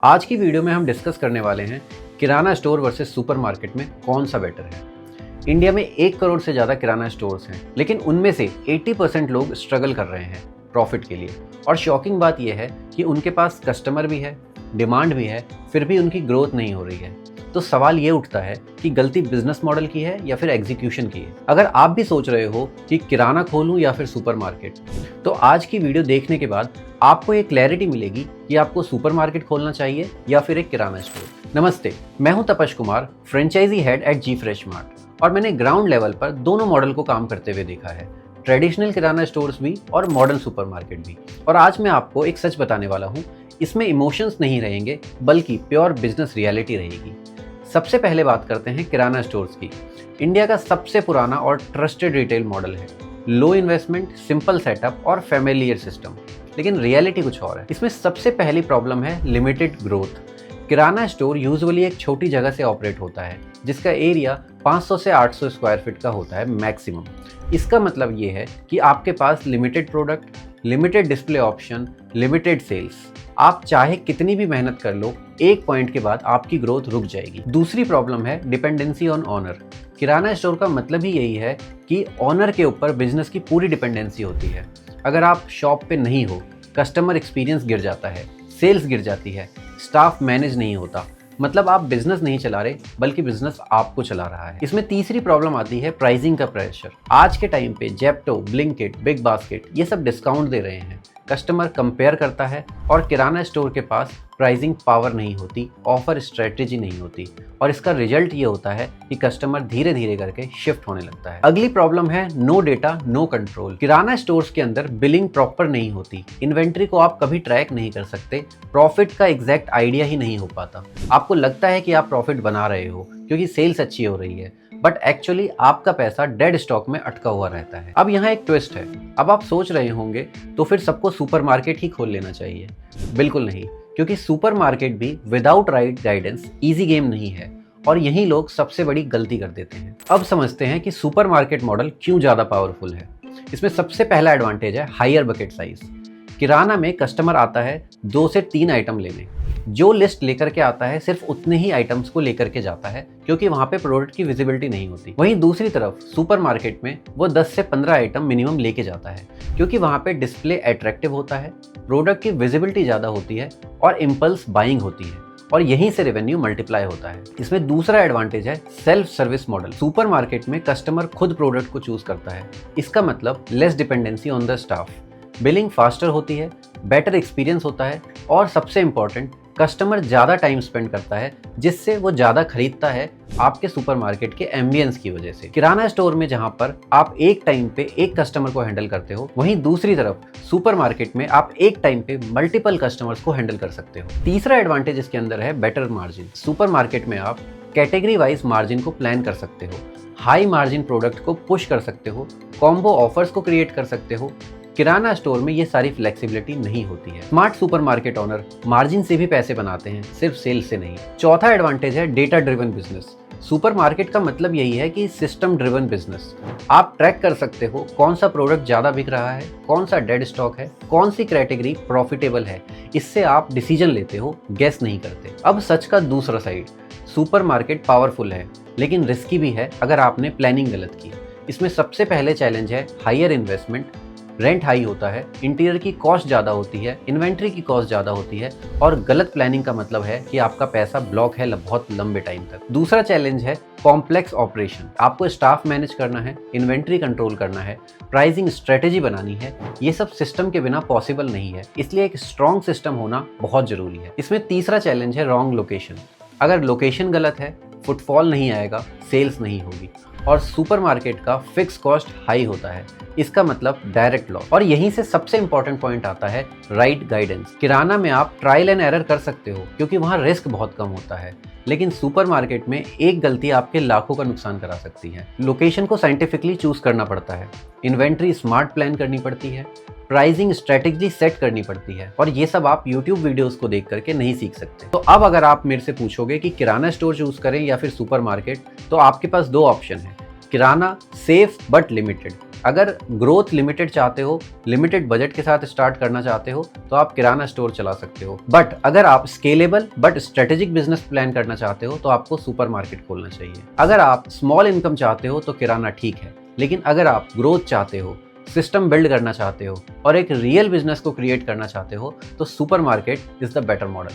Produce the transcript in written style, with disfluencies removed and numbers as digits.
आज की वीडियो में हम डिस्कस करने वाले हैं किराना स्टोर वर्सेस सुपरमार्केट में कौन सा बेटर है। इंडिया में 1 करोड़ से ज़्यादा किराना स्टोर्स हैं, लेकिन उनमें से 80% लोग स्ट्रगल कर रहे हैं प्रॉफिट के लिए। और शॉकिंग बात यह है कि उनके पास कस्टमर भी है, डिमांड भी है, फिर भी उनकी ग्रोथ नहीं हो रही है। तो सवाल ये उठता है कि गलती बिजनेस मॉडल की है या फिर एग्जीक्यूशन की है। अगर आप भी सोच रहे हो कि किराना खोलूं या फिर सुपरमार्केट, तो आज की वीडियो देखने के बाद आपको ये क्लैरिटी मिलेगी कि आपको सुपरमार्केट खोलना चाहिए या फिर एक किराना स्टोर। नमस्ते, मैं हूं Tapash Kumar, franchisee head at G Fresh Mart, और मैंने ग्राउंड लेवल पर दोनों मॉडल को काम करते हुए देखा है, ट्रेडिशनल किराना स्टोर्स भी और मॉडर्न सुपरमार्केट भी। और आज मैं आपको एक सच बताने वाला हूँ, इसमें इमोशंस नहीं रहेंगे बल्कि प्योर बिजनेस रियलिटी रहेगी। सबसे पहले बात करते हैं किराना स्टोर्स की। इंडिया का सबसे पुराना और ट्रस्टेड रिटेल मॉडल है। लो इन्वेस्टमेंट, सिंपल सेटअप और फैमिलियर सिस्टम। लेकिन रियलिटी कुछ और है। इसमें सबसे पहली प्रॉब्लम है लिमिटेड ग्रोथ। किराना स्टोर यूजुअली एक छोटी जगह से ऑपरेट होता है, जिसका एरिया 500 से 800 स्क्वायर फीट का होता है मैक्सिमम। इसका मतलब ये है कि आपके पास limited product, limited display option, limited sales. आप चाहे कितनी भी मेहनत कर लो, एक पॉइंट के बाद आपकी ग्रोथ रुक जाएगी। दूसरी प्रॉब्लम है dependency on owner. Kirana store का मतलब ही यही है कि ओनर के ऊपर बिजनेस की पूरी डिपेंडेंसी होती है। अगर आप शॉप पे नहीं हो, कस्टमर एक्सपीरियंस गिर जाता है, सेल्स गिर जाती है, स्टाफ मैनेज नहीं होता, मतलब आप बिजनेस नहीं चला रहे बल्कि बिजनेस आपको चला रहा है। इसमें तीसरी प्रॉब्लम आती है प्राइसिंग का प्रेशर। आज के टाइम पे जेप्टो, ब्लिंकिट, बिग बास्केट ये सब डिस्काउंट दे रहे हैं। कस्टमर कंपेयर करता है और किराना स्टोर के पास प्राइसिंग पावर नहीं होती, ऑफर स्ट्रेटेजी नहीं होती, और इसका रिजल्ट ये होता है कि कस्टमर धीरे धीरे करके शिफ्ट होने लगता है। अगली प्रॉब्लम है नो डेटा नो कंट्रोल। किराना स्टोर्स के अंदर बिलिंग प्रॉपर नहीं होती, इन्वेंट्री को आप कभी ट्रैक नहीं कर सकते, प्रॉफिट का एग्जैक्ट आइडिया ही नहीं हो पाता। आपको लगता है कि आप प्रॉफिट बना रहे हो क्योंकि सेल्स अच्छी हो रही है, बट एक्चुअली आपका पैसा डेड स्टॉक में अटका हुआ रहता है। अब यहाँ एक ट्विस्ट है। अब आप सोच रहे होंगे तो फिर सबको सुपरमार्केट ही खोल लेना चाहिए। बिल्कुल नहीं, क्योंकि सुपरमार्केट भी without right guidance easy game नहीं है, और यही लोग सबसे बड़ी गलती कर देते हैं। अब समझते हैं कि सुपरमार्केट मॉडल क्यों ज़्यादा पावरफुल है। इसमें सबसे पहला एडवांटेज है हायर बकेट साइज। किराना में कस्टमर आता है 2 से 3 आइटम लेने, जो लिस्ट लेकर के आता है सिर्फ उतने ही आइटम्स को लेकर के जाता है, क्योंकि वहाँ पे प्रोडक्ट की विजिबिलिटी नहीं होती। वहीं दूसरी तरफ सुपरमार्केट में वो 10 से 15 आइटम मिनिमम लेके जाता है, क्योंकि वहाँ पे डिस्प्ले अट्रैक्टिव होता है, प्रोडक्ट की विजिबिलिटी ज़्यादा होती है और इम्पल्स बाइंग होती है, और यहीं से रेवेन्यू मल्टीप्लाई होता है। इसमें दूसरा एडवांटेज है सेल्फ सर्विस मॉडल। सुपरमार्केट में कस्टमर खुद प्रोडक्ट को चूज करता है। इसका मतलब less dependency on the staff, billing faster होती है, बेटर एक्सपीरियंस होता है, और सबसे इंपॉर्टेंट कस्टमर ज़्यादा टाइम स्पेंड करता है, जिससे वो ज़्यादा खरीदता है आपके सुपरमार्केट के एम्बियंस की वजह से। किराना स्टोर में जहाँ पर आप एक टाइम पे एक कस्टमर को हैंडल करते हो, वहीं दूसरी तरफ सुपरमार्केट में आप एक टाइम पे मल्टीपल कस्टमर्स को हैंडल कर सकते हो। तीसरा एडवांटेज इसके अंदर है बेटर मार्जिन। सुपरमार्केट में आप कैटेगरी वाइज मार्जिन को प्लान कर सकते हो, हाई मार्जिन प्रोडक्ट को पुश कर सकते हो, कॉम्बो ऑफर्स को क्रिएट कर सकते हो। किराना स्टोर में ये सारी फ्लेक्सिबिलिटी नहीं होती है। स्मार्ट सुपरमार्केट ओनर मार्जिन से भी पैसे बनाते हैं, सिर्फ सेल्स से नहीं। चौथा एडवांटेज है डेटा ड्रिवन बिजनेस। सुपरमार्केट का मतलब यही है कि सिस्टम ड्रिवन बिजनेस। आप ट्रैक कर सकते हो कौन सा प्रोडक्ट ज़्यादा बिक रहा है, कौन सा डेड स्टॉक है, कौन सी कैटेगरी प्रॉफिटेबल है। इससे आप डिसीजन लेते हो, गेस नहीं करते। अब सच का दूसरा साइड, सुपरमार्केट पावरफुल है लेकिन रिस्की भी है अगर आपने प्लानिंग गलत की। इसमें सबसे पहले चैलेंज है हायर इन्वेस्टमेंट। रेंट हाई होता है, इंटीरियर की कॉस्ट ज़्यादा होती है, इन्वेंट्री की कॉस्ट ज़्यादा होती है, और गलत प्लानिंग का मतलब है कि आपका पैसा ब्लॉक है बहुत लंबे टाइम तक। दूसरा चैलेंज है कॉम्प्लेक्स ऑपरेशन। आपको स्टाफ मैनेज करना है, इन्वेंट्री कंट्रोल करना है, प्राइसिंग स्ट्रेटेजी बनानी है। ये सब सिस्टम के बिना पॉसिबल नहीं है, इसलिए एक स्ट्रॉन्ग सिस्टम होना बहुत ज़रूरी है। इसमें तीसरा चैलेंज है रॉन्ग लोकेशन। अगर लोकेशन गलत है, फुटफॉल नहीं आएगा, सेल्स नहीं होगी, और सुपरमार्केट का फिक्स कॉस्ट हाई होता है। इसका मतलब डायरेक्ट लॉस। और यहीं से सबसे इंपॉर्टेंट पॉइंट आता है राइट गाइडेंस। किराना में आप ट्रायल एंड एरर कर सकते हो क्योंकि वहाँ रिस्क बहुत कम होता है, लेकिन सुपरमार्केट में एक गलती आपके लाखों का नुकसान करा सकती है। लोकेशन को साइंटिफिकली चूज करना पड़ता है, इन्वेंट्री स्मार्ट प्लान करनी पड़ती है, प्राइसिंग स्ट्रेटेजी सेट करनी पड़ती है, और ये सब आप YouTube वीडियोस को देख करके नहीं सीख सकते। तो अब अगर आप मेरे से पूछोगे कि किराना स्टोर चूज करें या फिर सुपरमार्केट, तो आपके पास 2 ऑप्शन है। किराना सेफ बट लिमिटेड, अगर ग्रोथ लिमिटेड चाहते हो, लिमिटेड बजट के साथ स्टार्ट करना चाहते हो, तो आप किराना स्टोर चला सकते हो। बट अगर आप scalable but strategic business plan करना चाहते हो तो आपको सुपरमार्केट खोलना चाहिए। अगर आप स्मॉल इनकम चाहते हो तो किराना ठीक है, लेकिन अगर आप ग्रोथ चाहते हो, सिस्टम बिल्ड करना चाहते हो और एक रियल बिजनेस को क्रिएट करना चाहते हो तो supermarket is the better model.